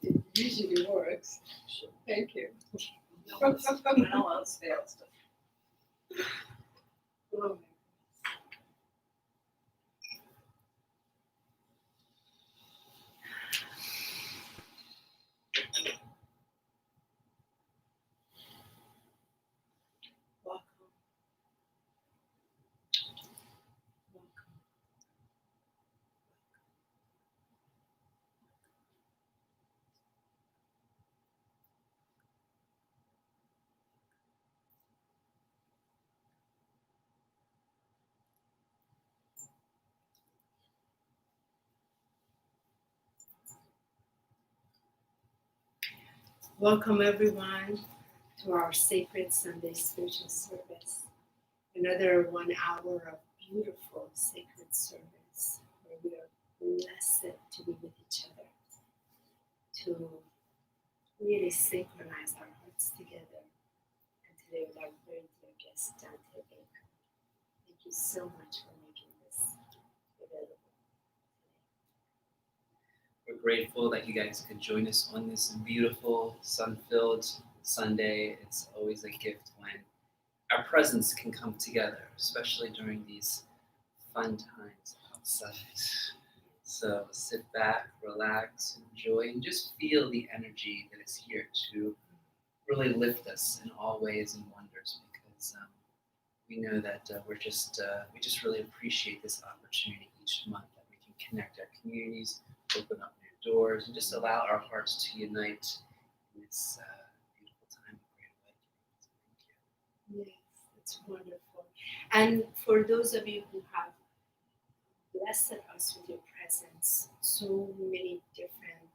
It usually works. Sure. Thank you. No one else fails to. Oh, welcome. Welcome. Welcome everyone to our Sacred Sunday Spiritual Service. Another 1 hour of beautiful sacred service where we are blessed to be with each other, to really synchronize our hearts together. And today with our very dear guest, Dante Baker. Thank you so much for making this available. We're grateful that you guys could join us on this beautiful, sun-filled Sunday. It's always a gift when our presence can come together, especially during these fun times outside. So sit back, relax, enjoy, and just feel the energy that is here to really lift us in all ways and wonders, because we know that we just really appreciate this opportunity each month that we can connect our communities, open up new doors, and just allow our hearts to unite in this beautiful time of Great Awakening. Thank you. Yes, it's wonderful. And for those of you who have blessed us with your presence, so many different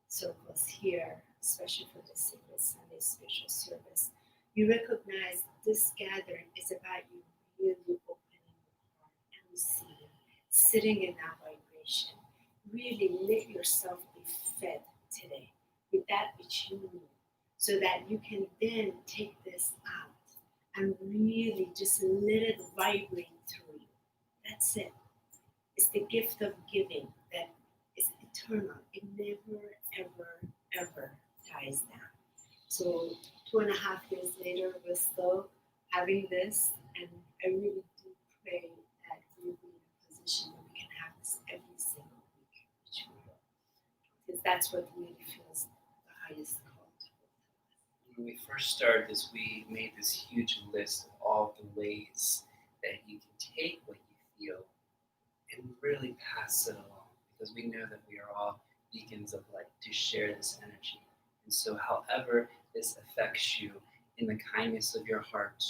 circles here, especially for the Sacred Sunday Spiritual Service, you recognize this gathering is about you really opening your heart and receiving, sitting in that vibration. Really let yourself be fed today with that which you need, so that you can then take this out and really just let it vibrate through you. That's it. It's the gift of giving that is eternal. It never, ever, ever dies down. So 2.5 years later, we're still having this, and I really do pray that we'll be in a position where we can have this every single week, which we will. Because that's what really feels the highest call to us. When we first started this, we made this huge list of all the ways that you can take what you feel and really pass it along, because we know that we are all beacons of light to share this energy. And so however this affects you in the kindness of your heart,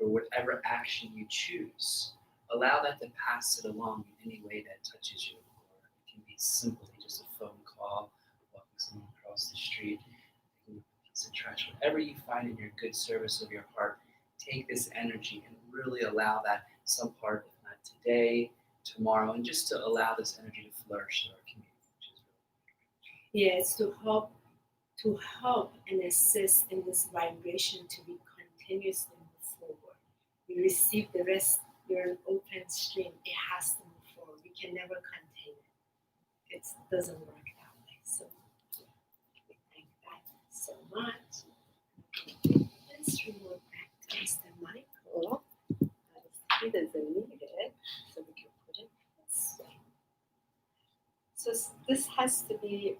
or whatever action you choose, allow that to pass it along in any way that touches you. Or it can be simply just a phone call, walking someone across the street, picking up a piece of trash, whatever you find in your good service of your heart. Take this energy and really allow that some part, if not today, tomorrow, and just to allow this energy to flourish in our community, which is really great. Yes, to help and assist in this vibration to be continuously move forward. We receive the rest, you're an open stream, it has to move forward. We can never contain it. It doesn't work that way. So we thank that so much. Let's remove back to Mr. Michael. He doesn't need it, so we can put it this way. So this has to be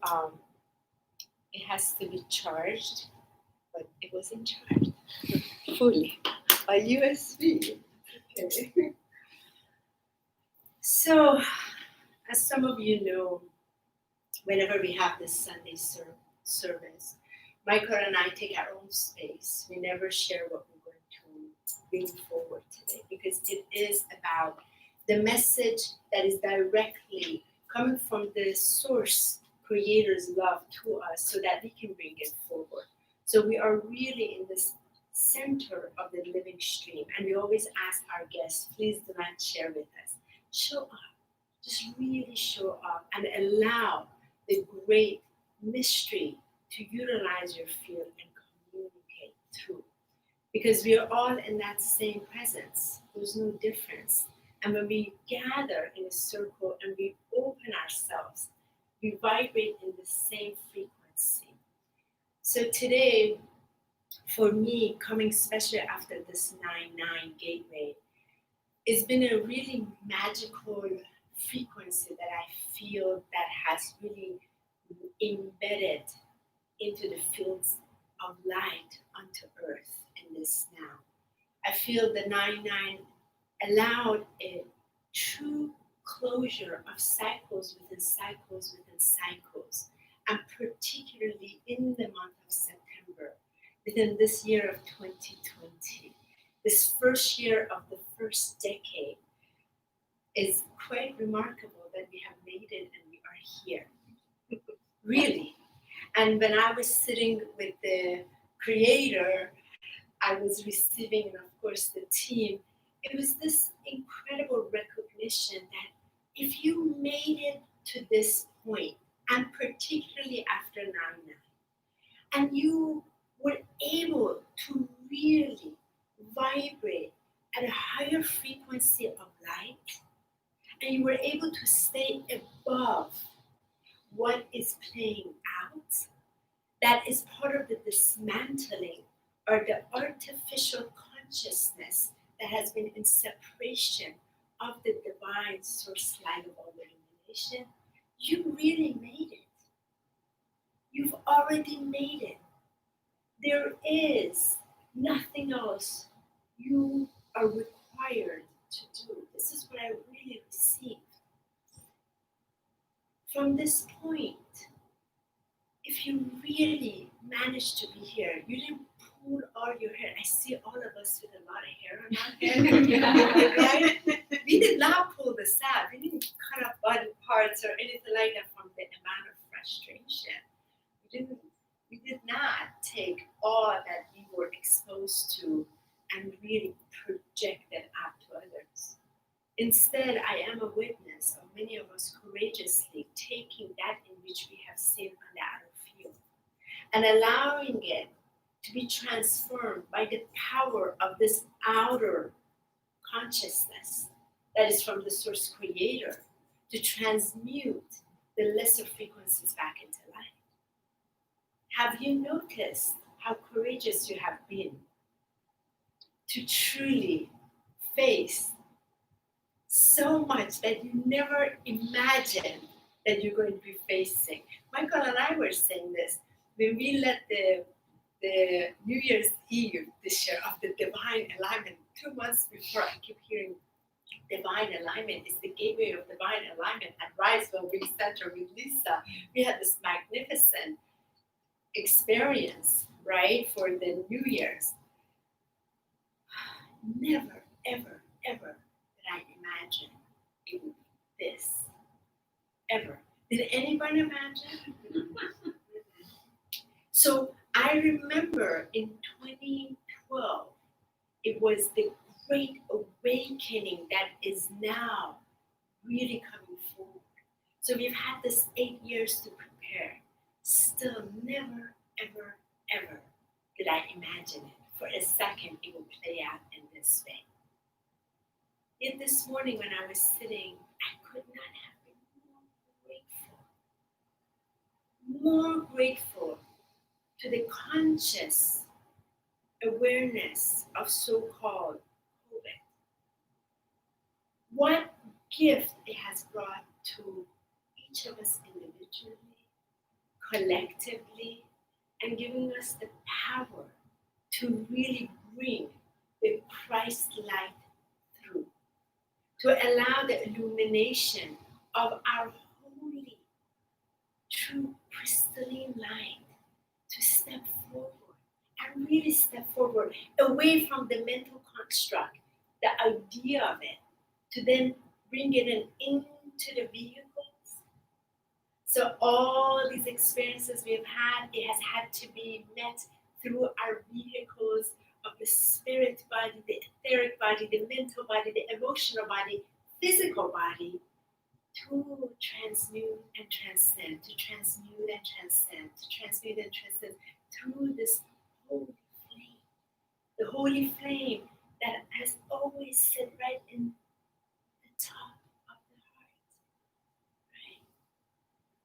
it has to be charged, but it wasn't charged fully by USB. Okay. So, as some of you know, whenever we have this Sunday service, Michael and I take our own space. We never share what we're going to bring forward today, because it is about the message that is directly coming from the source Creator's love to us, so that we can bring it forward. So we are really in this center of the living stream, and we always ask our guests, please do not share with us. Show up, just really show up and allow the great mystery to utilize your field and communicate through. Because we are all in that same presence. There's no difference. And when we gather in a circle and we open ourselves, we vibrate in the same frequency. So today, for me, coming especially after this 9-9 gateway, it's been a really magical frequency that I feel that has really embedded into the fields of light onto earth in this now. I feel the 9-9 allowed a true closure of cycles within cycles within cycles, and particularly in the month of September, within this year of 2020. This first year of the first decade is quite remarkable that we have made it and we are here. Really. And when I was sitting with the creator, I was receiving, and of course the team, it was this incredible recognition that if you made it to this point, and particularly after 9/9, and you were able to really vibrate at a higher frequency of light, and you were able to stay above what is playing out, that is part of the dismantling or the artificial consciousness that has been in separation of the divine source light of all illumination. You really made it. You've already made it. There is nothing else you are required to do. This is what I really received. From this point, if you really managed to be here, you didn't pull all your hair. I see all of us with a lot of hair on our head. Right? We did not pull this out. We didn't cut up body parts or anything like that from the amount of frustration. We did not take all that we were exposed to and really project it out to others. Instead, I am a witness of many of us courageously taking that in which we have seen on the outer field and allowing it to be transformed by the power of this outer consciousness that is from the source creator to transmute the lesser frequencies back into light. Have you noticed how courageous you have been to truly face so much that you never imagined that you're going to be facing? Michael and I were saying this when we led the New Year's Eve this year of the divine alignment. 2 months before, I keep hearing divine alignment is the gateway of divine alignment at Riseville Wing Center with Lisa. We had this magnificent experience, right, for the New Year's. Never, ever, ever did I imagine it would be this. Ever. Did anyone imagine? So I remember in 2012, it was the great awakening that is now really coming forward. So we've had this 8 years to prepare. Still never, ever, ever did I imagine it for a second it would play out in this way. Yet this morning when I was sitting, I could not have been more grateful to the conscious awareness of so-called COVID. What gift it has brought to each of us individually, collectively, and giving us the power to really bring the Christ light through, to allow the illumination of our holy, true, crystalline light to step forward and really step forward away from the mental construct, the idea of it, to then bring it into the vehicles. So all these experiences we've had, it has had to be met through our vehicles of the spirit body, the etheric body, the mental body, the emotional body, physical body, to transmute and transcend, to transmute and transcend, to transmute and transcend through this holy flame. The holy flame that has always sit right in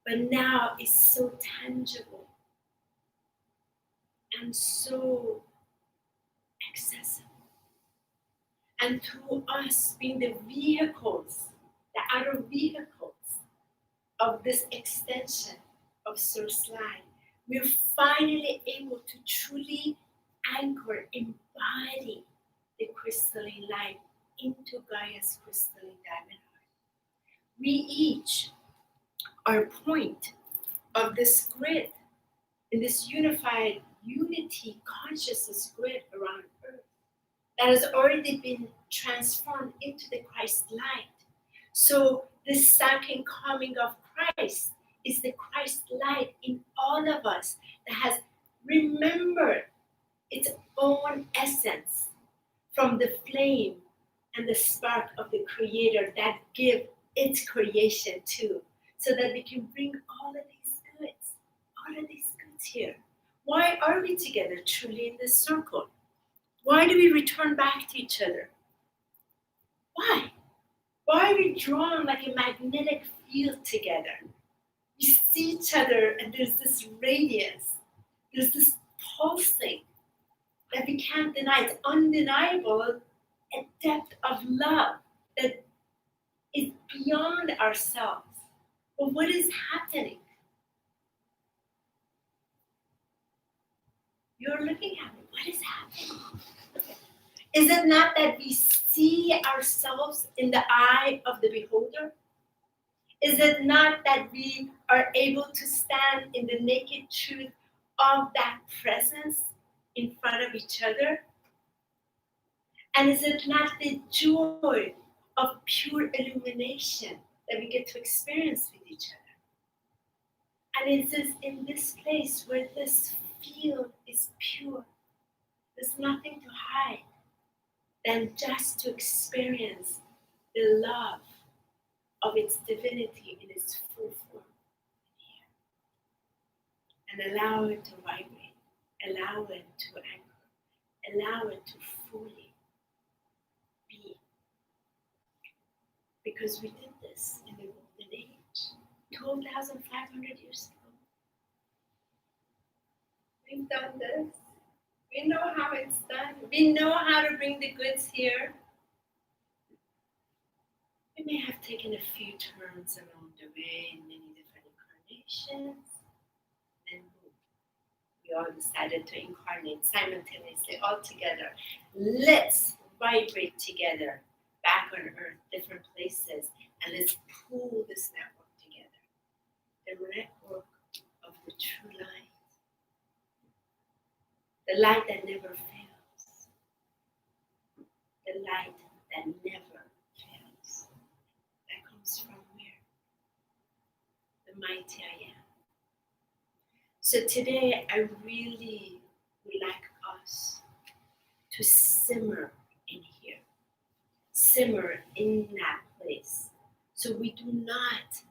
but now it's so tangible and so accessible. And through us being the vehicles, the outer vehicles of this extension of Source Light, we're finally able to truly anchor, embody the crystalline light into Gaia's crystalline diamond heart. We each are a point of this grid, in this unified unity consciousness grid around Earth that has already been transformed into the Christ light. So this second coming of Christ is the Christ light in all of us that has remembered its own essence from the flame and the spark of the Creator that give its creation to, so that we can bring all of these goods here. Why are we together truly in this circle? Why do we return back to each other? Why? Why are we drawn like a magnetic field together? We see each other and there's this radiance, there's this pulsing that we can't deny. It's undeniable, a depth of love that is beyond ourselves. But what is happening? You're looking at me. What is happening? Is it not that we see ourselves in the eye of the beholder? Is it not that we are able to stand in the naked truth of that presence in front of each other? And is it not the joy of pure illumination that we get to experience with each other? And it is in this place where this field is pure, there's nothing to hide than just to experience the love of its divinity in its full form here. And allow it to vibrate, allow it to anchor, allow it to fully be. Because we did this in the Golden Age, 12,500 years ago. We've done this. We know how it's done. We know how to bring the goods here. We may have taken a few turns along the way in many different incarnations, and we all decided to incarnate simultaneously all together. Let's vibrate together back on Earth, different places, and let's pull this network together. The network of the true light. The light that never fails. The light that never fails. That comes from where? The mighty I am. So today I really would like us to simmer in here. Simmer in that place. So we do not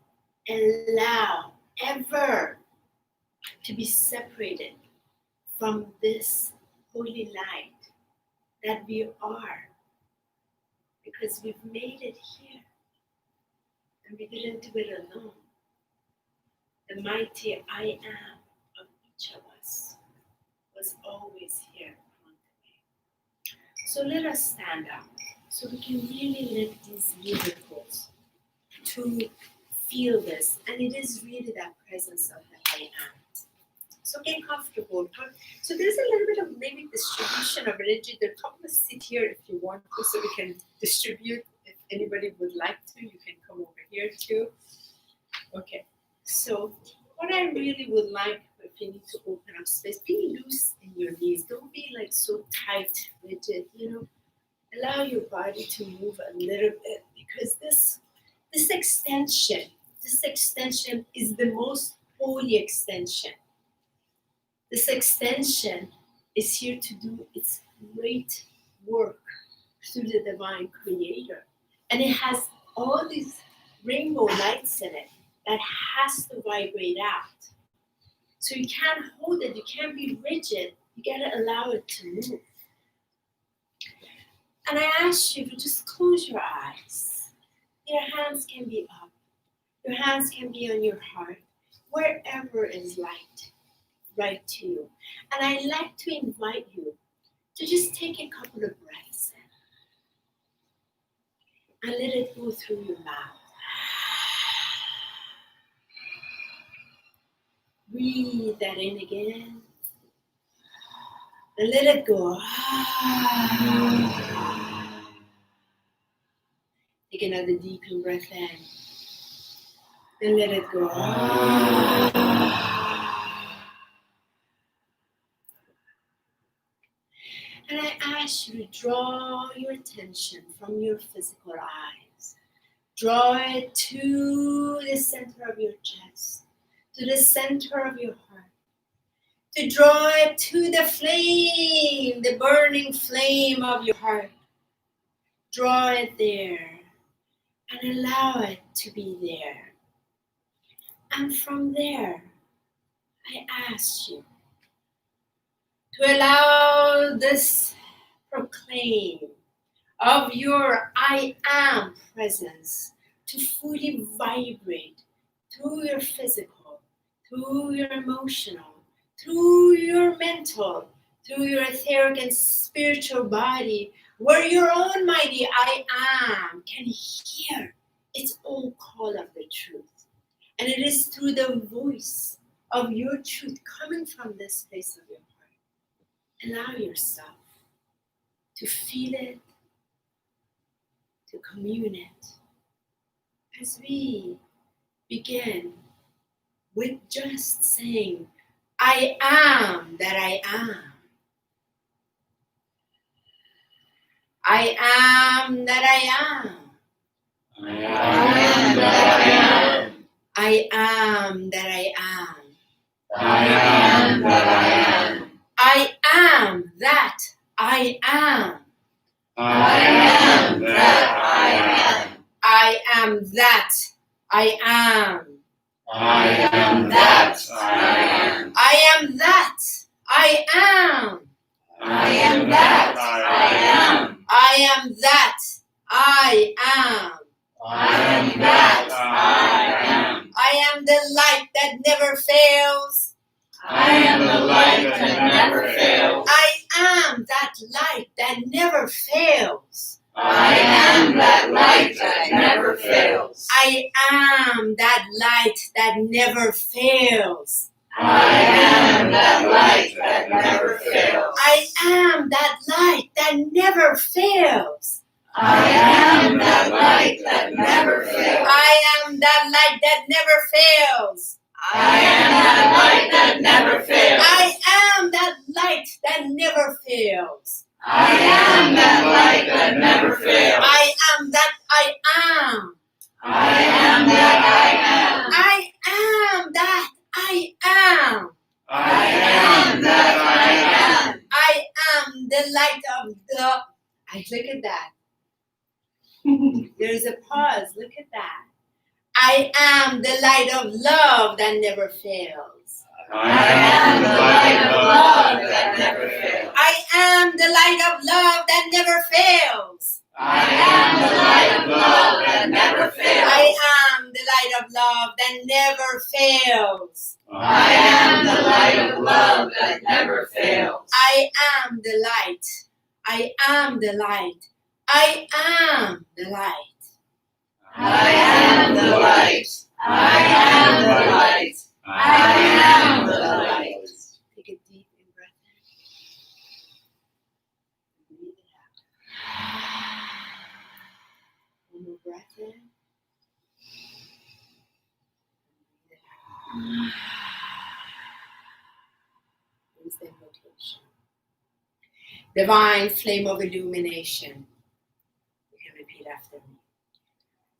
allow ever to be separated from this holy light that we are, because we've made it here and we didn't do it alone. The mighty I am of each of us was always here along the way. So let us stand up so we can really let these miracles to feel this, and it is really that presence of the I am. So get comfortable. So there's a little bit of maybe distribution of energy. There, come and sit here if you want to, so we can distribute. If anybody would like to, you can come over here too. Okay. So what I really would like, if you need to open up space, be loose in your knees. Don't be like so tight, rigid. Allow your body to move a little bit, because this extension is the most holy extension. This extension is here to do its great work through the divine creator. And it has all these rainbow lights in it that has to vibrate out. So you can't hold it, you can't be rigid, you gotta allow it to move. And I ask you to just close your eyes. Your hands can be up, your hands can be on your heart. wherever is light, right to you. And I'd like to invite you to just take a couple of breaths in and let it go through your mouth. Breathe that in again and let it go. Take another deep breath in and let it go. And I ask you to draw your attention from your physical eyes. Draw it to the center of your chest, to the center of your heart. To draw it to the flame, the burning flame of your heart. Draw it there and allow it to be there. And from there, I ask you to allow this proclaim of your I am presence to fully vibrate through your physical, through your emotional, through your mental, through your etheric and spiritual body, where your own mighty I am can hear its own call of the truth. And it is through the voice of your truth coming from this place of your heart. Allow yourself to feel it, to commune it. As we begin with just saying, I am that I am. I am that I am. I am that I am. I am that I am. I am that I am. I am that I am. I am that I am. I am that I am. I am that I am. I am that I am. I am that I am. I am that I am. I am that I am. I am the light that never fails. I am the light that never fails. I am that light that never fails. I am that light that never fails. I am that light that never fails. I am that light that never fails. I am that light that never fails. I am that light that never fails. I am that light that never fails. I am that light that never fails. I am that light that never fails. I am that light that never fails. I am that I am. I am that I am. I am that I am. I am that I am. I am the light of the. Look at that. There's a pause. Look at that. I am the light of love that never fails. I am the light of love that never fails. I am the light of love that never fails. I am the light of love that never fails. I am the light of love that never fails. I am the light of love that never fails. I am the light. I am the light. I am the light. I am the light. I am the light. I am the light. Take a deep breath in. Breathe it out. One more breath in. Breathe it out. Here's the invocation. Divine flame of illumination. You can repeat after me.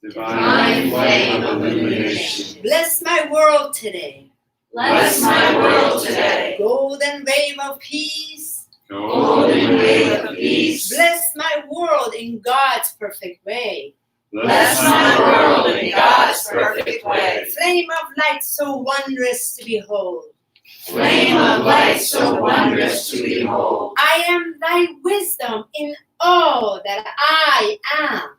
Divine flame of illumination. Bless my world today. Bless my world today. Golden wave of peace. Golden wave of peace. Bless my world in God's perfect way. Bless my world in God's perfect way. Flame of light so wondrous to behold. Flame of light so wondrous to behold. I am thy wisdom in all that I am.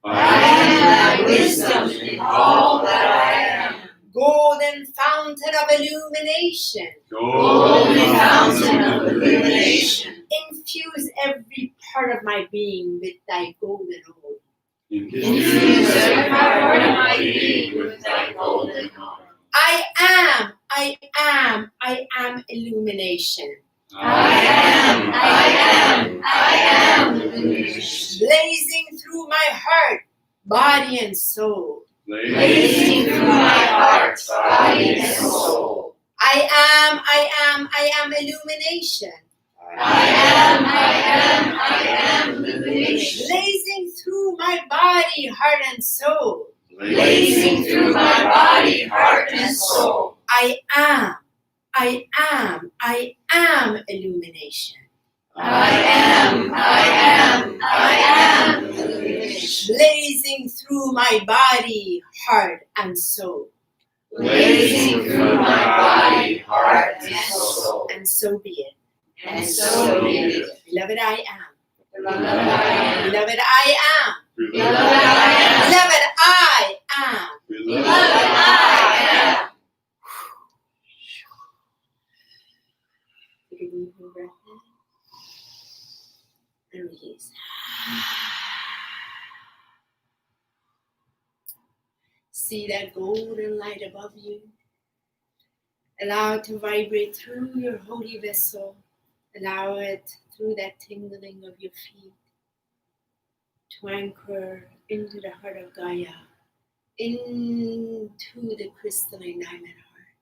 I am thy wisdom in all that I am. golden fountain of illumination. Golden fountain of illumination. Infuse every part of my being with thy golden oil. Infuse every part of my being with thy golden oil. I am illumination. I am illumination. Blazing through my heart, body and soul. Blazing through my heart, body and soul. I am illumination. I am illumination. Blazing through my body, heart and soul. Blazing through my body, heart and soul. I am illumination. I am illumination. Blazing through my body, heart and soul. Blazing through my body, heart and soul. And so be it. And so be it. Beloved, I am. Beloved, I am. Beloved, I am. Beloved, I am. Beloved, I am. Beloved, I am. Take a deep breath in and release. See that golden light above you. Allow it to vibrate through your holy vessel. Allow it through that tingling of your feet to anchor into the heart of Gaia, into the crystalline diamond heart.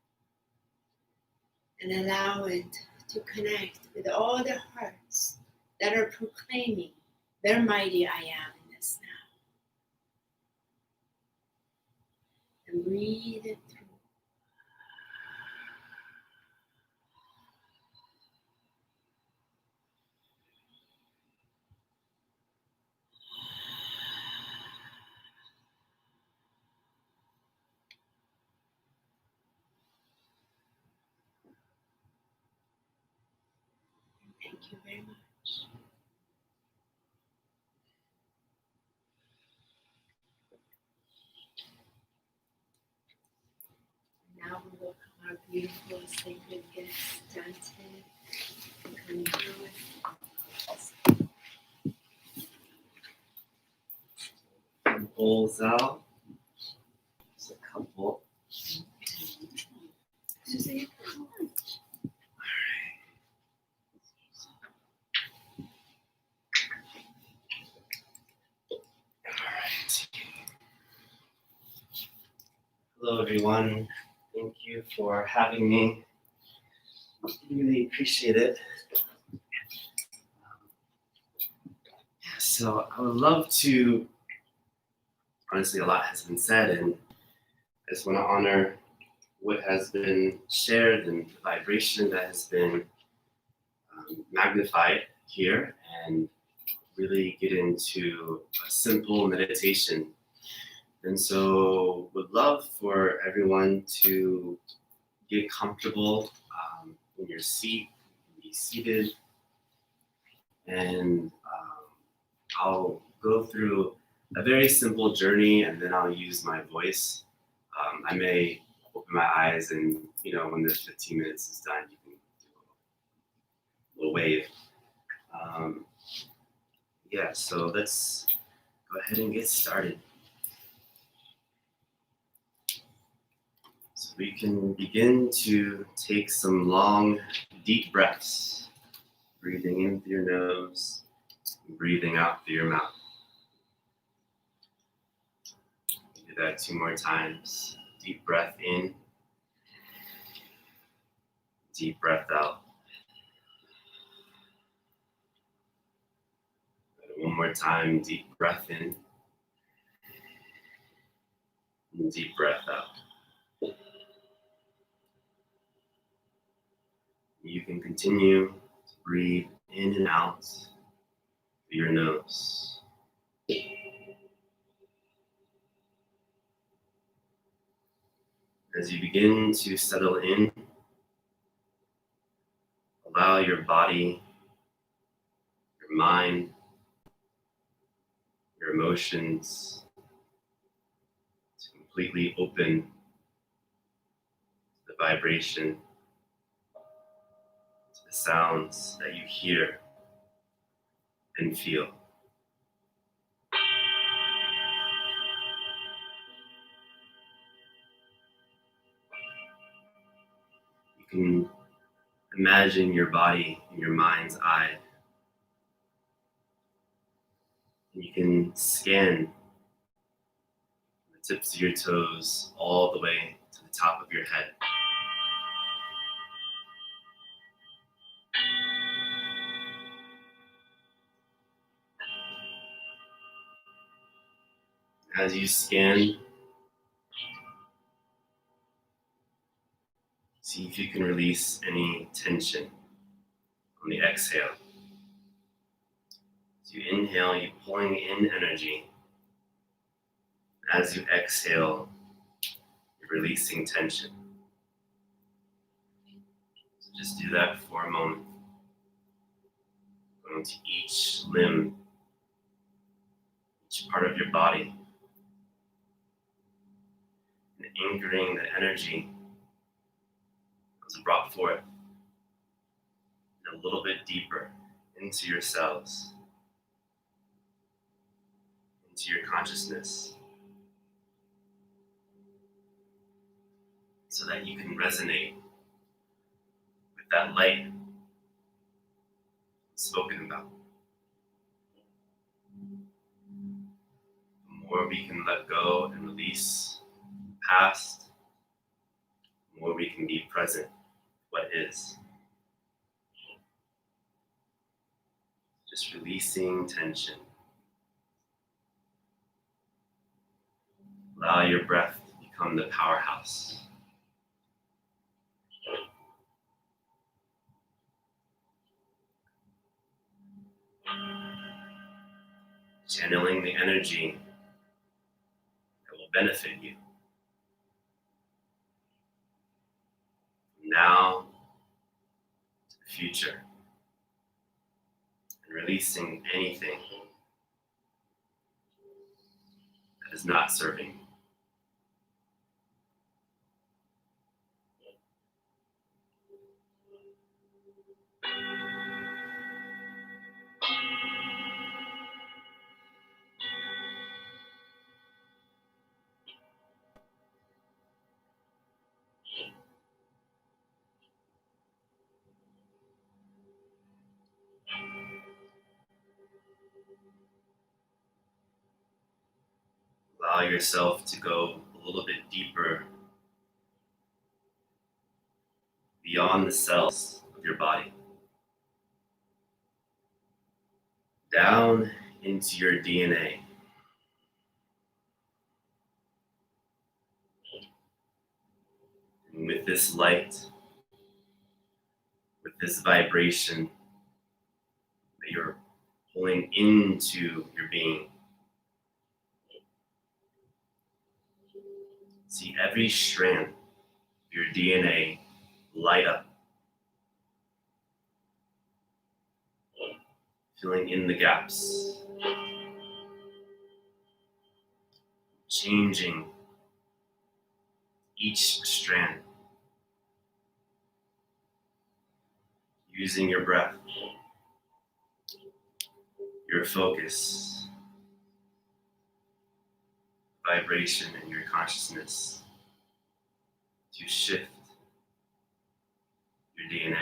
And allow it to connect with all the hearts that are proclaiming their mighty I am in this now. And breathe it through. Thank you very much. Now we welcome our beautiful sacred guest, Dante, to come through with Bowls out. Just a couple. Susie. Hello, everyone. Thank you for having me. Really appreciate it. So I would love to, honestly, a lot has been said, and I just want to honor what has been shared and the vibration that has been magnified here, and really get into a simple meditation. And so would love for everyone to get comfortable in your seat, be seated, and I'll go through a very simple journey, and then I'll use my voice. I may open my eyes, and when this 15 minutes is done, you can do a little wave. Yeah, so let's go ahead and get started. So we can begin to take some long, deep breaths, breathing in through your nose, and breathing out through your mouth. Do that 2 more times. Deep breath in, deep breath out. And 1 more time, deep breath in, and deep breath out. You can continue to breathe in and out through your nose. As you begin to settle in, allow your body, your mind, your emotions to completely open vibration, to the sounds that you hear and feel. You can imagine your body in your mind's eye. And you can scan the tips of your toes all the way to the top of your head. As you scan, see if you can release any tension on the exhale. As you inhale, you're pulling in energy. As you exhale, you're releasing tension. So just do that for a moment. Going to each limb, each part of your body, and anchoring the energy that was brought forth a little bit deeper into your cells, into your consciousness, so that you can resonate with that light spoken about. The more we can let go and release the past, the more we can be present with what is. Just releasing tension. Allow your breath to become the powerhouse. Channeling the energy that will benefit you. From now to the future. And releasing anything that is not serving you. Allow yourself to go a little bit deeper beyond the cells of your body. Down into your DNA. And with this light, with this vibration that you're pulling into your being, see every strand of your DNA light up, filling in the gaps, changing each strand, using your breath, your focus, vibration, and your consciousness to shift your DNA.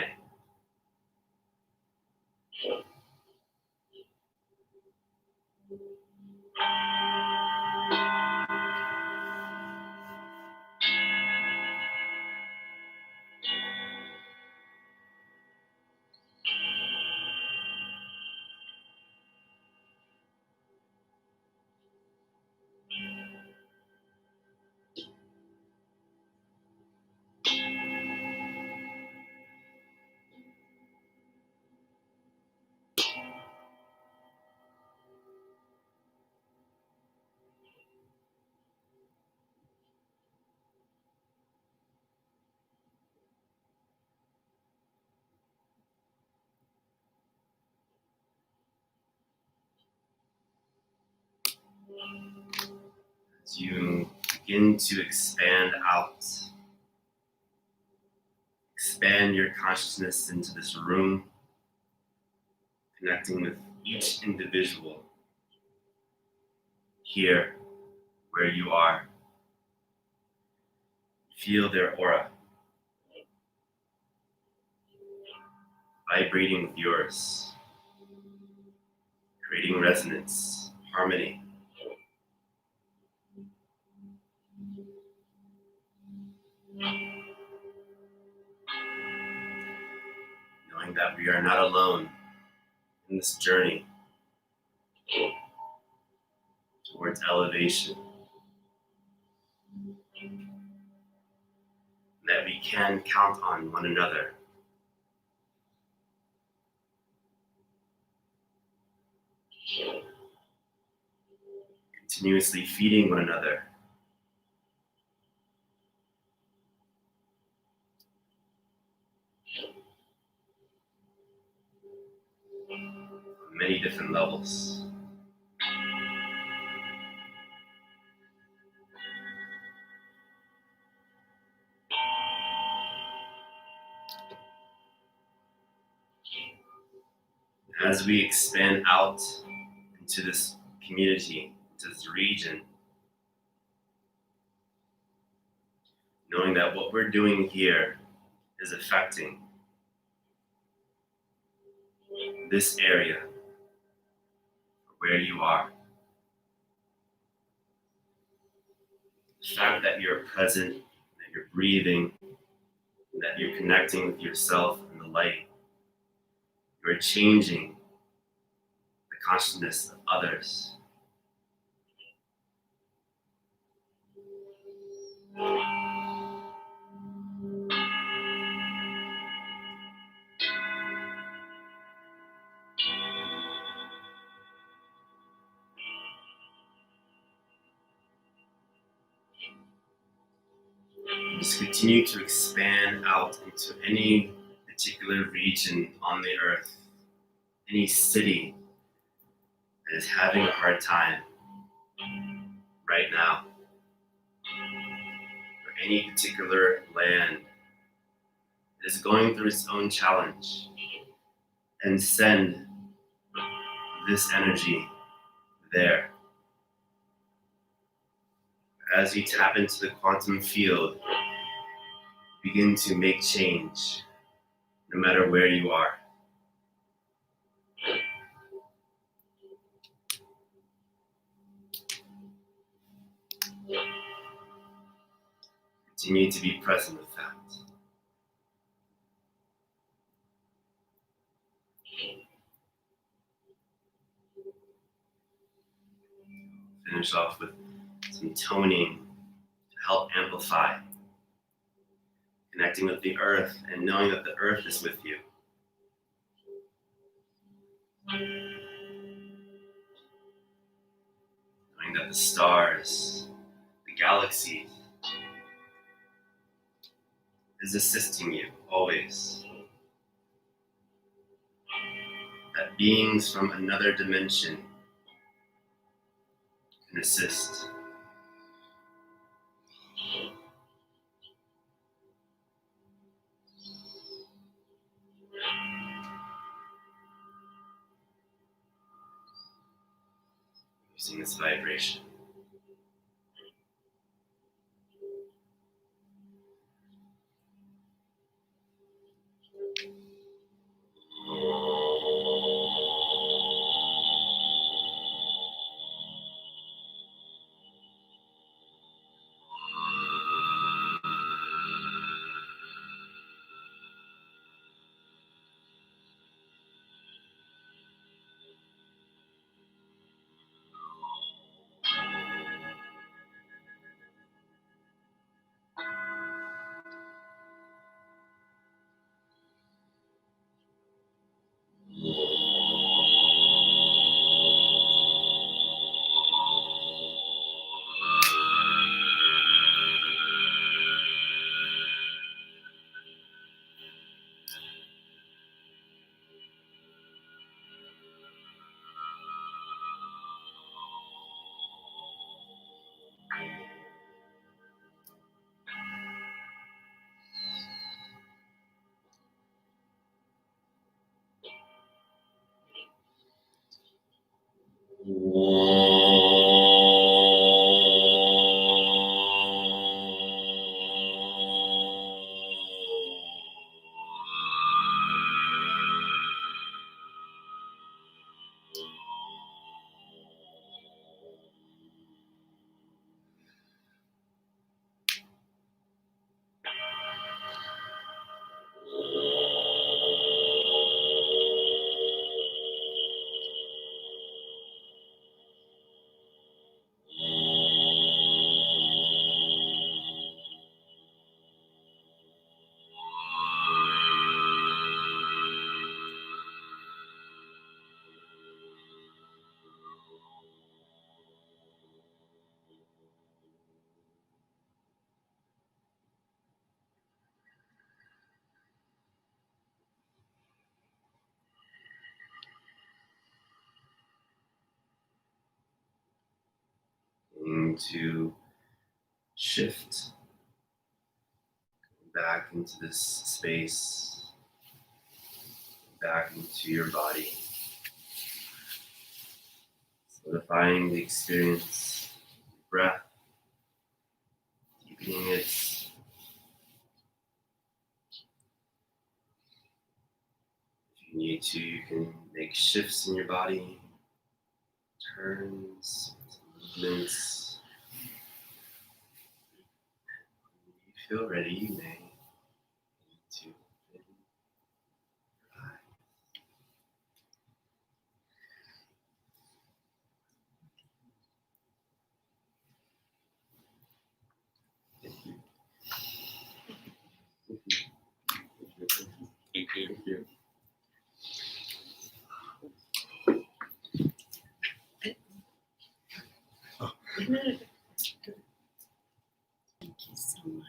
As you begin to expand out, expand your consciousness into this room, connecting with each individual here where you are. Feel their aura vibrating with yours, creating resonance, harmony. Knowing that we are not alone in this journey towards elevation, that we can count on one another. Continuously feeding one another. On many different levels. As we expand out into this community, into this region, knowing that what we're doing here is affecting this area where you are. The fact that you're present, that you're breathing, that you're connecting with yourself and the light, you're changing the consciousness of others. Just continue to expand out into any particular region on the earth, any city that is having a hard time right now, or any particular land that is going through its own challenge, and send this energy there. As you tap into the quantum field, begin to make change, no matter where you are. Continue to be present with that. Finish off with some toning to help amplify. Connecting with the earth and knowing that the earth is with you. Knowing that the stars, the galaxies, is assisting you always. That beings from another dimension can assist. Using this vibration. beginning to shift back into this space, back into your body, solidifying the experience, breath, deepening it. If you need to, you can make shifts in your body, turns, movements. When you feel ready, you may need to open your eyes. Thank you. Thank you. Thank you so much.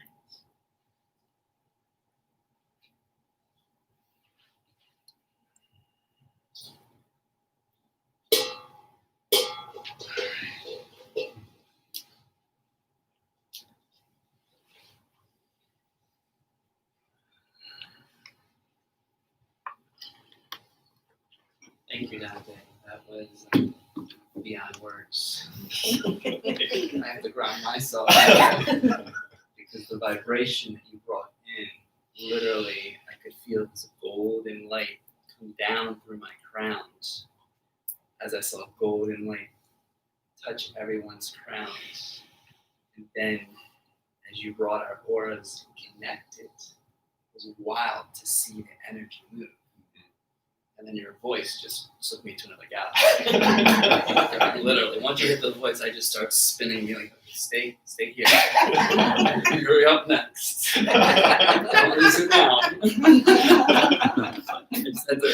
Thank you, Dante. That was beyond words. I have to ground myself because the vibration that you brought in, literally, I could feel this golden light come down through my crowns as I saw golden light touch everyone's crowns. And then, as you brought our auras connected, it was wild to see the energy move. And then your voice just took me to another galaxy. Literally, once you hit the voice, I just start spinning, being like, stay here. Hurry up next. Don't lose it now. I just had to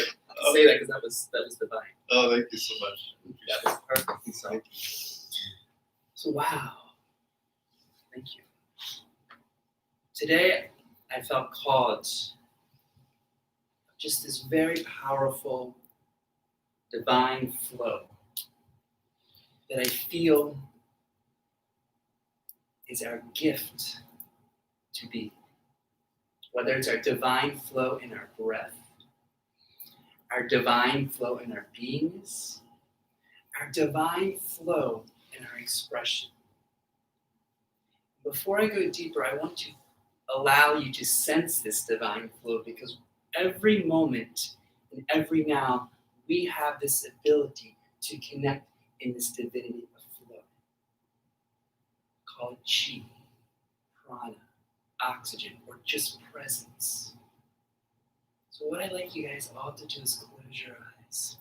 say that because that was divine. Oh, thank you so much. That was perfect. So wow. Thank you. Today, I felt called just this very powerful divine flow that I feel is our gift to be. Whether it's our divine flow in our breath, our divine flow in our beingness, our divine flow in our expression. Before I go deeper, I want to allow you to sense this divine flow because every moment and every now, we have this ability to connect in this divinity of flow. Call it chi, prana, oxygen, or just presence. So what I'd like you guys all to do is close your eyes.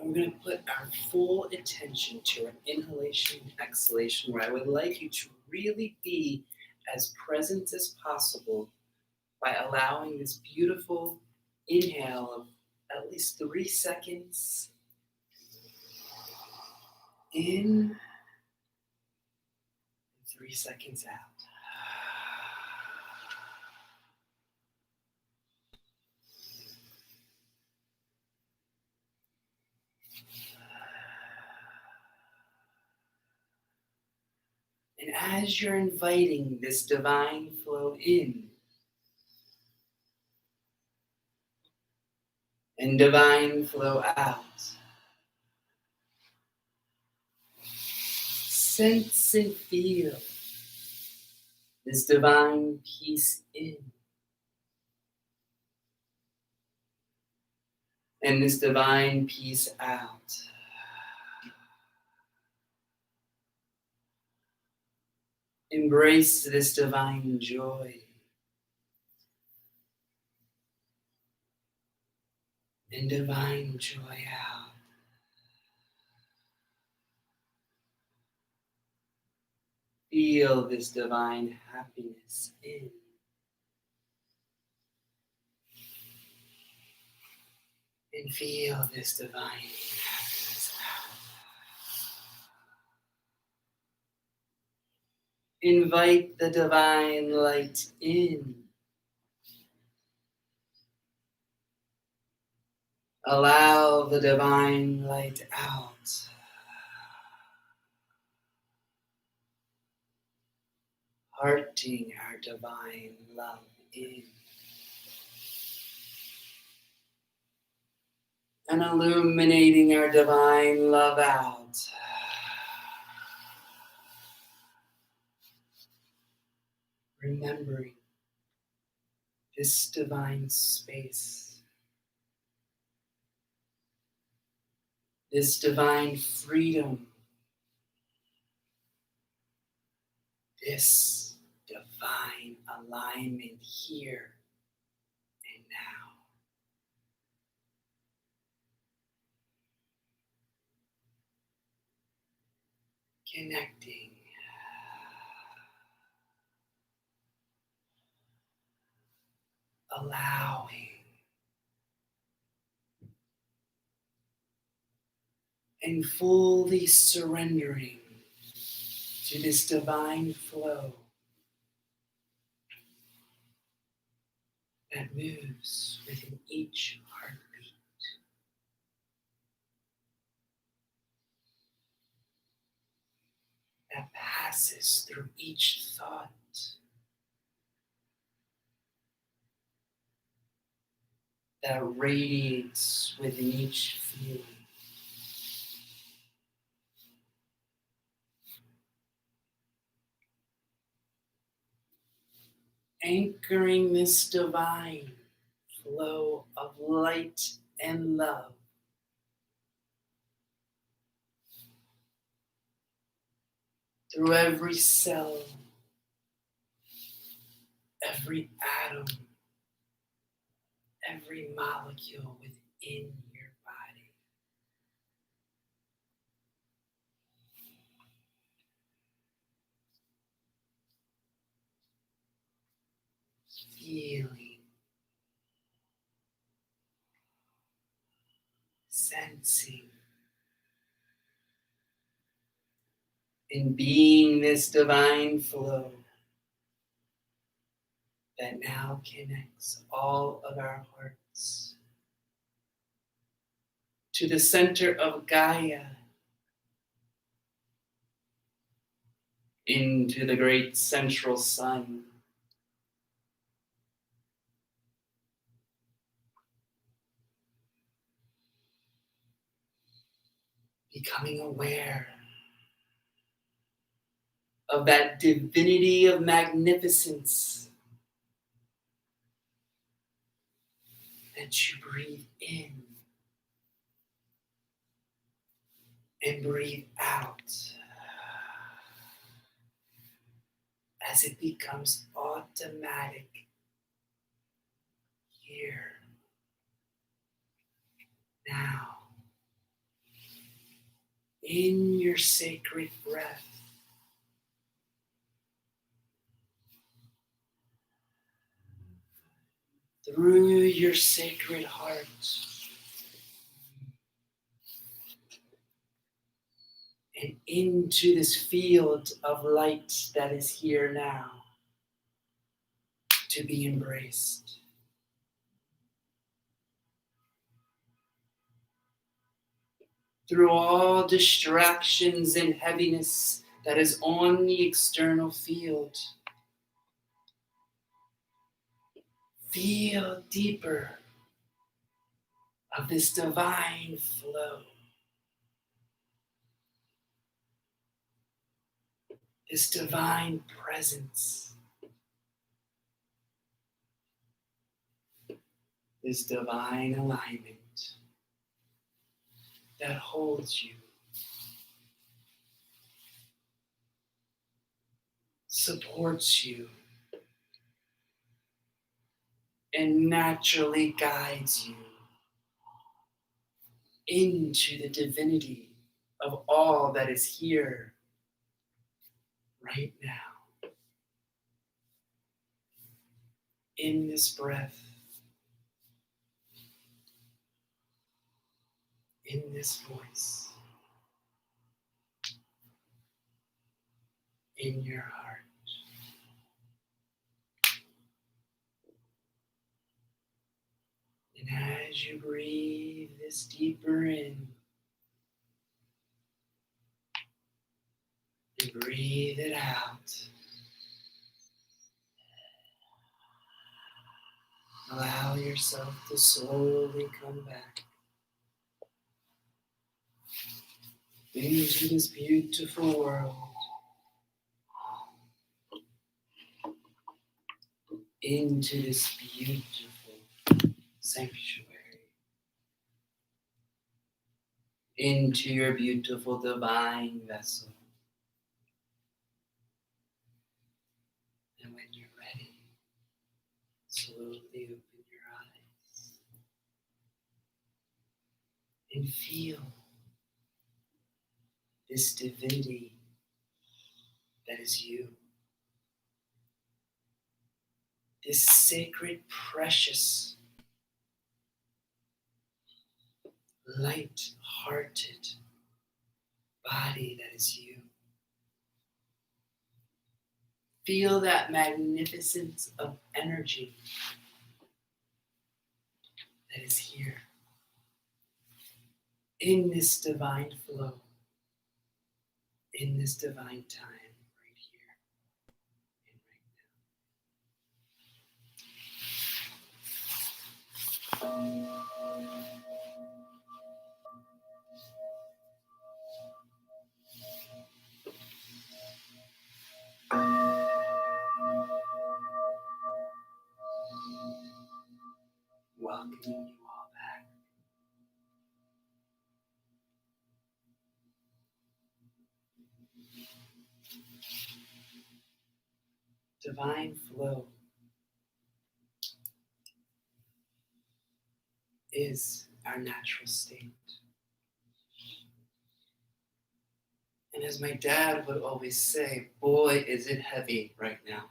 And we're going to put our full attention to our inhalation and exhalation, where I would like you to really be as present as possible by allowing this beautiful inhale of at least 3 seconds in and 3 seconds out. And as you're inviting this divine flow in and divine flow out, sense and feel this divine peace in and this divine peace out. Embrace this divine joy and divine joy out. Feel this divine happiness in and feel this divine happiness out. Invite the divine light in. Allow the divine light out. hearting our divine love in, and illuminating our divine love out. Remembering this divine space, this divine freedom, this divine alignment here and now. Connecting, allowing, and fully surrendering to this divine flow that moves within each heartbeat. That passes through each thought. That radiates within each feeling. Anchoring this divine flow of light and love through every cell, every atom, every molecule within your body. Feeling, sensing, and being this divine flow that now connects all of our hearts to the center of Gaia, into the great central sun. Becoming aware of that divinity of magnificence that you breathe in and breathe out as it becomes automatic here, now, in your sacred breath. Through your sacred heart, and into this field of light that is here now to be embraced. Through all distractions and heaviness that is on the external field, feel deeper of this divine flow, this divine presence, this divine alignment that holds you, supports you, and naturally guides you into the divinity of all that is here right now. In this breath, in this voice, in your heart. And as you breathe this deeper in, and breathe it out, Allow yourself to slowly come back into this beautiful world, into this beautiful sanctuary, into your beautiful divine vessel. And when you're ready, slowly open your eyes and feel this divinity that is you. This sacred, precious, light-hearted body that is you. Feel that magnificence of energy that is here in this divine flow, in this divine time, right here and right now. Welcoming you all back. Divine flow is our natural state. And as my dad would always say, boy, is it heavy right now.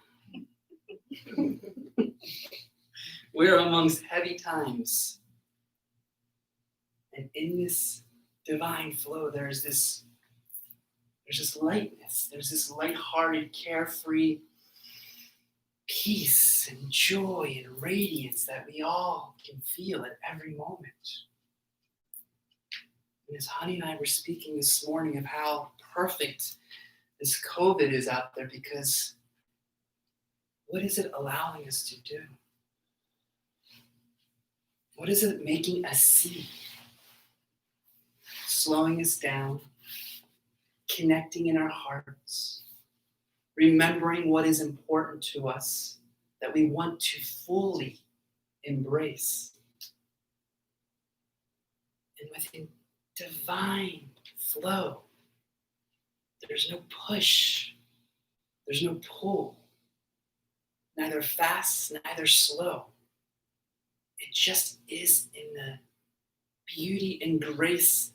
We're amongst heavy times. And in this divine flow, there's this lightness, there's this lighthearted, carefree peace and joy and radiance that we all can feel at every moment. And as Honey and I were speaking this morning of how perfect this COVID is out there, because what is it allowing us to do? What is it making us see? Slowing us down, connecting in our hearts, remembering what is important to us that we want to fully embrace. And within divine flow, there's no push, there's no pull, neither fast, neither slow. It just is in the beauty and grace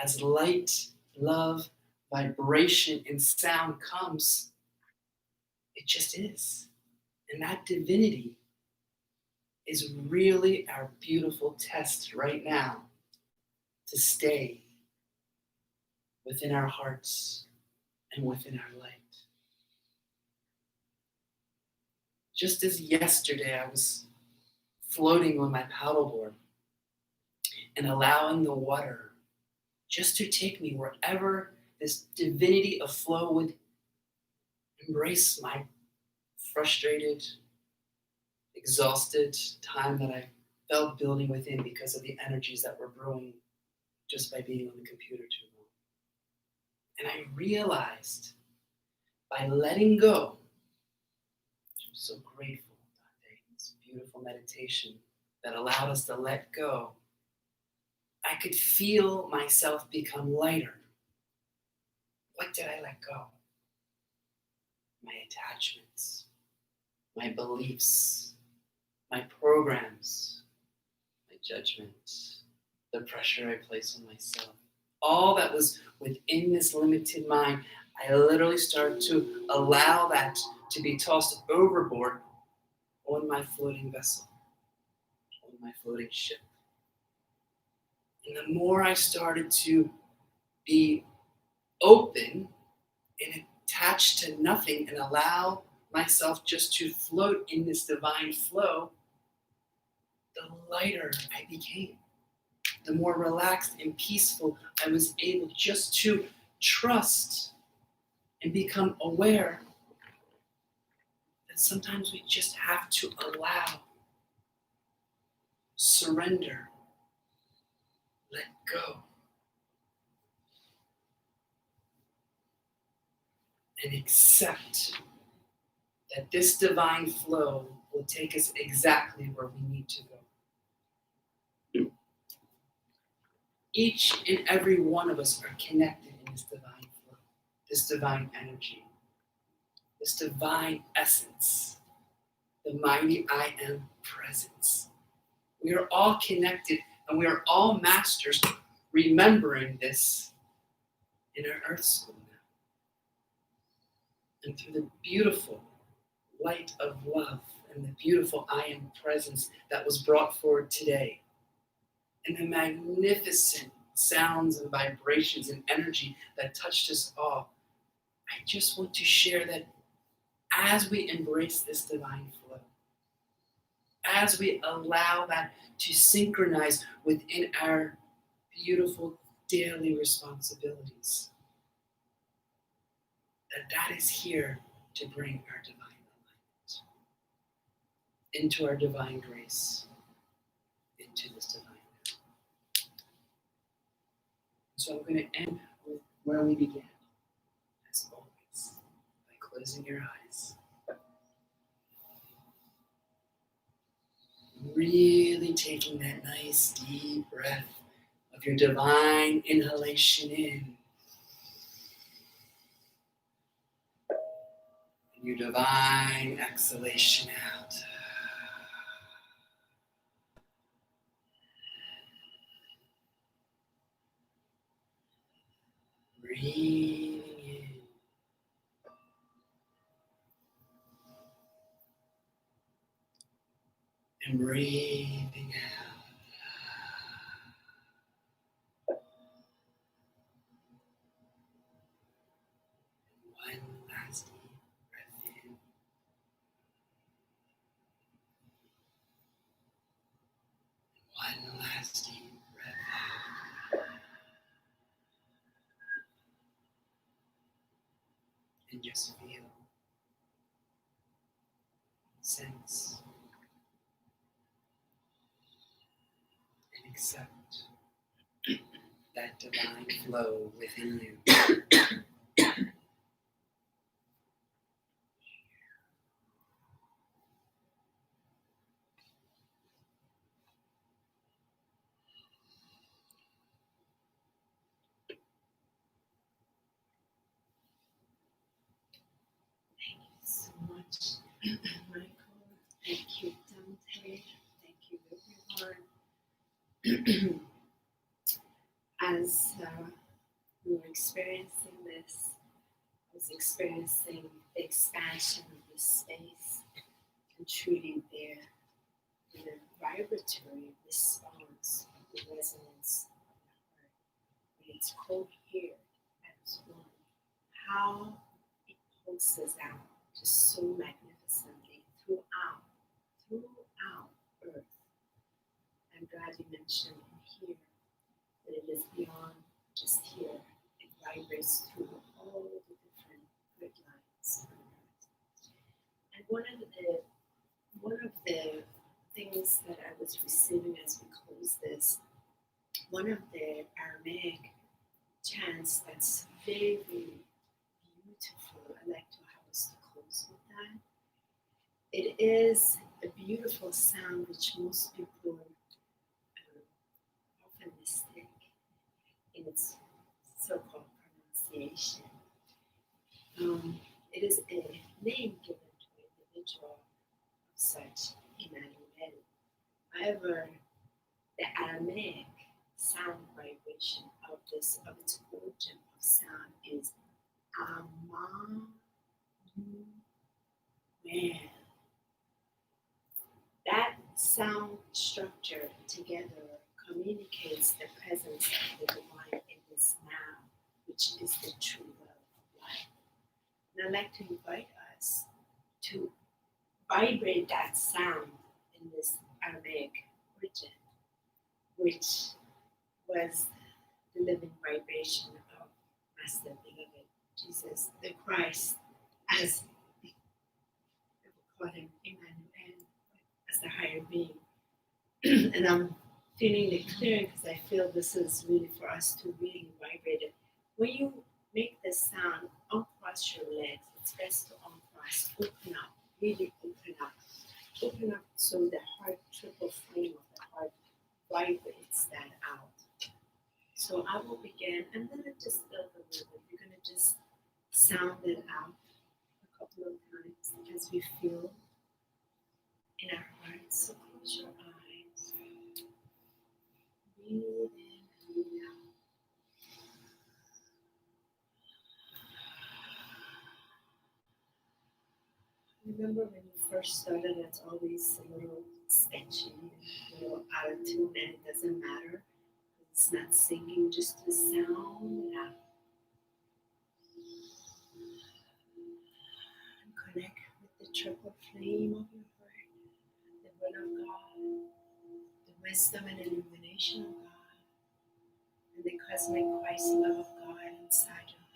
as light, love, vibration, and sound comes. It just is. And that divinity is really our beautiful test right now to stay within our hearts and within our light. Just as yesterday I was floating on my paddleboard and allowing the water just to take me wherever this divinity of flow would embrace my frustrated, exhausted time that I felt building within because of the energies that were brewing just by being on the computer too long. And I realized by letting go, I'm so grateful, Dante, this beautiful meditation that allowed us to let go, I could feel myself become lighter. What did I let go? My attachments, my beliefs, my programs, my judgment, the pressure I place on myself. All that was within this limited mind, I literally started to allow that to be tossed overboard on my floating vessel, on my floating ship. And the more I started to be open and attached to nothing and allow myself just to float in this divine flow, the lighter I became. The more relaxed and peaceful I was able just to trust and become aware that sometimes we just have to allow surrender, let go, and accept that this divine flow will take us exactly where we need to go. Each and every one of us are connected in this divine flow, this divine energy, this divine essence, the mighty I am presence. We are all connected and we are all masters remembering this in our earth school now. And through the beautiful light of love and the beautiful I am presence that was brought forward today, and the magnificent sounds and vibrations and energy that touched us all, I just want to share that as we embrace this divine flow, as we allow that to synchronize within our beautiful daily responsibilities, that is here to bring our divine alignment into our divine grace, into this divine now. So I'm going to end with where we began, as always, by closing your eyes. Really taking that nice deep breath of your divine inhalation in and your divine exhalation out. Breathing in and breathing out. One last deep breath in. One last deep breath out. And just feel, sense, and accept that divine flow within you. So much, Michael. Thank you, Dante. Thank you, everyone. As we were experiencing this, I was experiencing the expansion of this space and truly the vibratory response of the resonance of the heart. When it's coherent as one, how it pulses out just so magnificently throughout Earth. I'm glad you mentioned in here that it is beyond just here. It vibrates through all the different grid lines on Earth. And one of the things that I was receiving as we close this, one of the Aramaic chants that's very, very beautiful. I like to have us to close with that. It is a beautiful sound which most people often mistake in its so-called pronunciation. It is a name given to an individual of such Emmanuel. However, the Aramaic sound vibration of its origin of sound is Emmanuel. That sound structure together communicates the presence of the divine in this now, which is the true love of life. And I'd like to invite us to vibrate that sound in this Aramaic origin, which was the living vibration of Master Beloved Jesus the Christ, as we call him Emmanuel, as the higher being. And I'm feeling the clearing because I feel this is really for us to really vibrate it. When you make the sound, uncross your legs. It's best to uncross, open up, really open up. Open up so the heart, triple flame of the heart vibrates that out. So I will begin. I'm going to just build a little bit. You're going to just sound it out a couple of times as we feel in our hearts. So close your eyes. Breathe in, breathe out. Remember when you first started, it's always a little sketchy, out of tune, and it doesn't matter. It's not singing, just the sound it out. And connect with the triple flame of your heart, the will of God, the wisdom and illumination of God, and the cosmic Christ love of God inside your heart.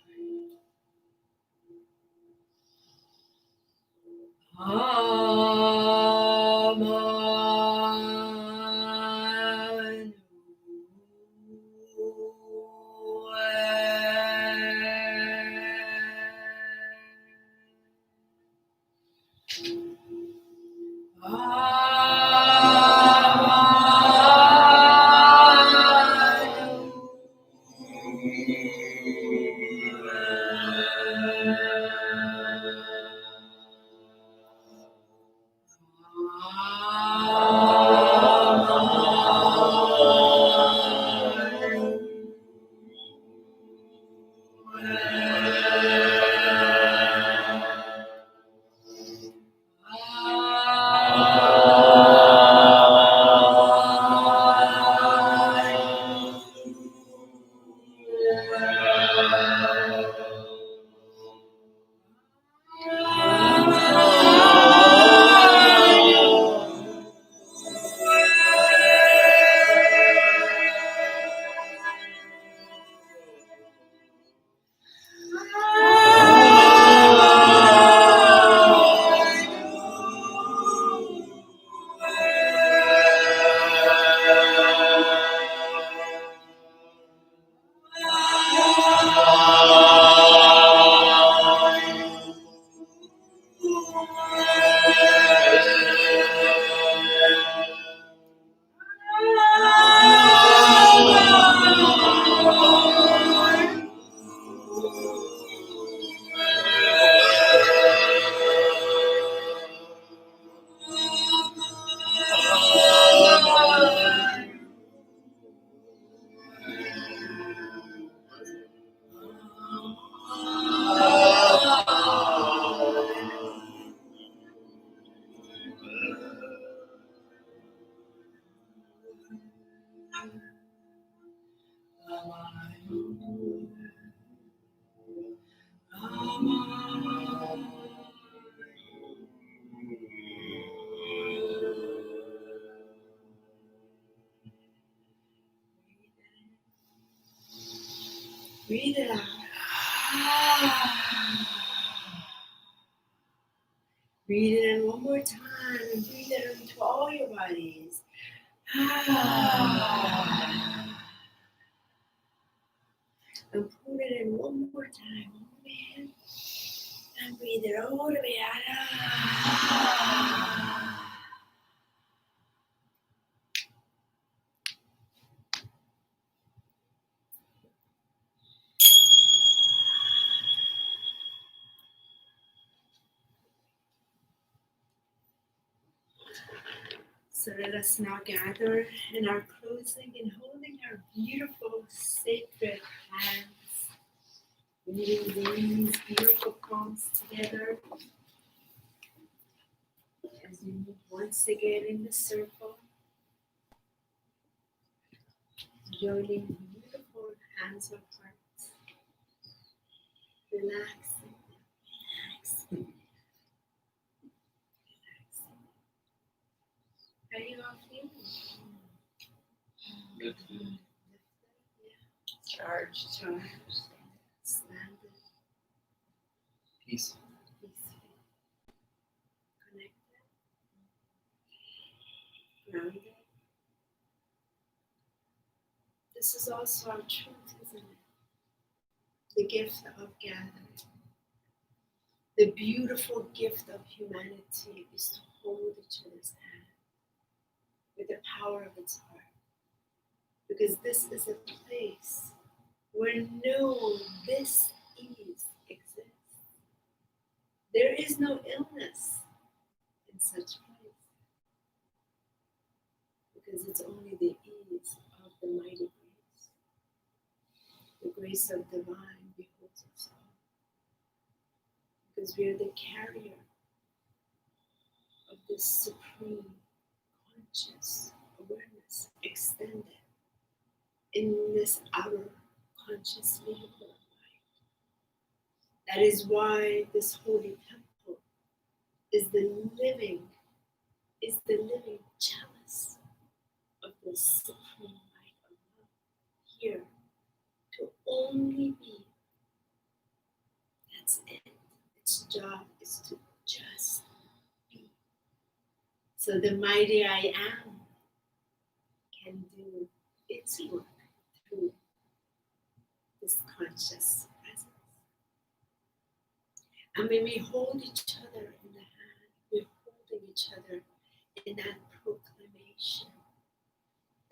Breathe it out. Breathe it in one more time and breathe it into all your bodies. And pull it in one more time. In. And breathe it all the way out. So let us now gather in our closing and holding our beautiful sacred hands. Meeting these beautiful palms together as we move once again in the circle. Joining beautiful hands of hearts. Relaxing, relaxing, relaxing. How you all feeling? Good. Charged. Expanded, Peace. peaceful, connected, grounded, this is also our truth, isn't it? The gift of gathering. The beautiful gift of humanity is to hold each other's hand with the power of its heart. Because this is a place where no dis-ease exists. There is no illness in such place. Because it's only the ease of the mighty grace. The grace of divine beholds us all. Because we are the carrier of this supreme conscious awareness extended in this outer conscious vehicle of light. That is why this holy temple is the living chalice of the supreme light of love, here to only be. That's it. Its job is to just be. So the mighty I am can do its work through this conscious presence. And when we hold each other in the hand, we're holding each other in that proclamation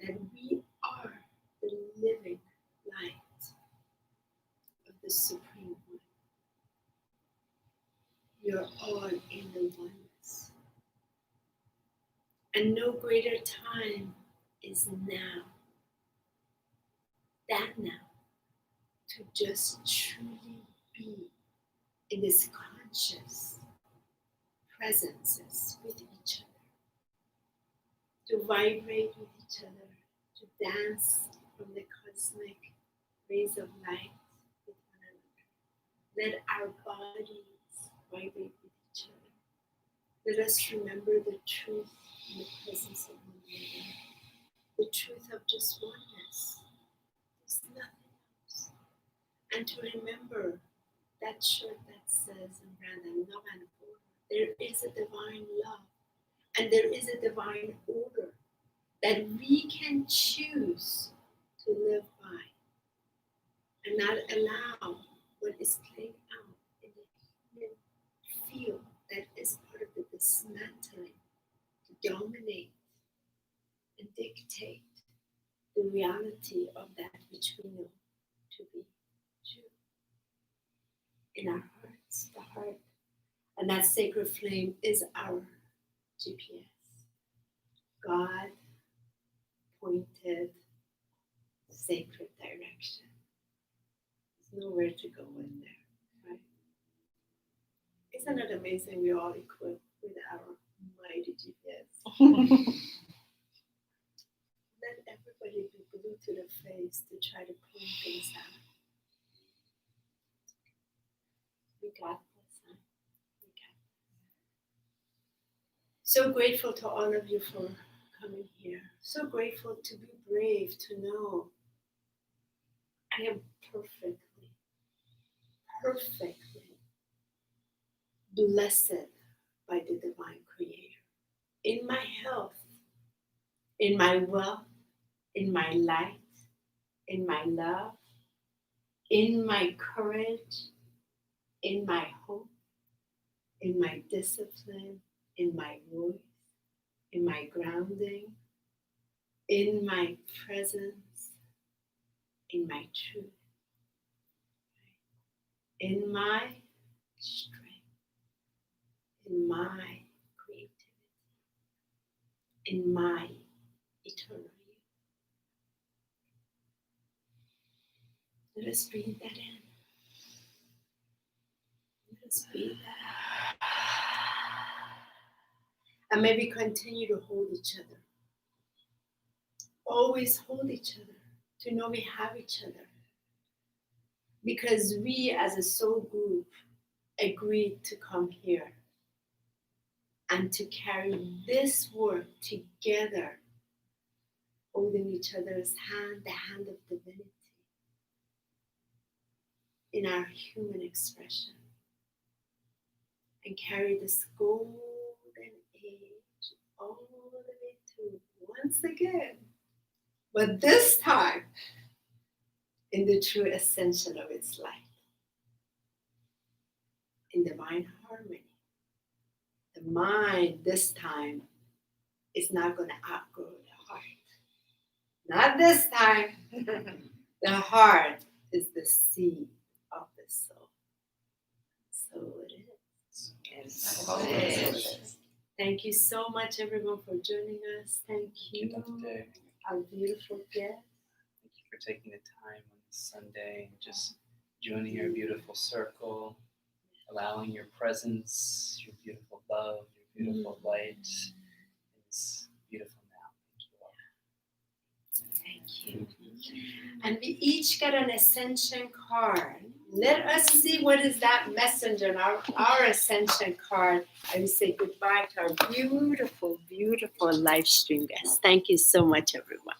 that we are the living light of the Supreme One. We are all in the oneness. And no greater time is now than now to just truly be in this conscious presences with each other, to vibrate with each other, to dance from the cosmic rays of light with one another. Let our bodies vibrate with each other. Let us remember the truth in the presence of one another, the truth of just oneness. There's nothing else. And to remember that shirt that says in Brandon, love and order. There is a divine love and there is a divine order that we can choose to live by and not allow what is playing out in the human field that is part of the dismantling to dominate and dictate the reality of that which we know to be true. In our hearts, the heart. And that sacred flame is our GPS. God pointed sacred direction. There's nowhere to go in there, right? Isn't it amazing we're all equipped with our mighty GPS? Let everybody be glued to the face to try to point things out. We got this, huh? We got this. So grateful to all of you for coming here. So grateful to be brave, to know I am perfectly blessed by the divine creator. In my health, in my wealth, in my light, in my love, in my courage, in my hope, in my discipline, in my voice, in my grounding, in my presence, in my truth, in my strength, in my creativity, in my eternal youth. Let us breathe that in. Let us breathe that out. And may we continue to hold each other. Always hold each other, to know we have each other. Because we as a soul group agreed to come here and to carry this work together, holding each other's hand, the hand of divinity, in our human expression, and carry this golden age all the way to once again, but this time in the true ascension of its light, in divine harmony. The mind this time is not going to outgrow the heart. Not this time. The heart is the seed of the soul. So it is. Yes. Thank you so much, everyone, for joining us. Thank you. Dante. Our beautiful guest. Thank you for taking the time on this Sunday and just joining our beautiful circle, allowing your presence, your beautiful love, your beautiful light. It's beautiful now. Thank you. And we each got an Ascension card. Let us see what is that messenger, our Ascension card. I will say goodbye to our beautiful, beautiful live stream guests. Thank you so much, everyone.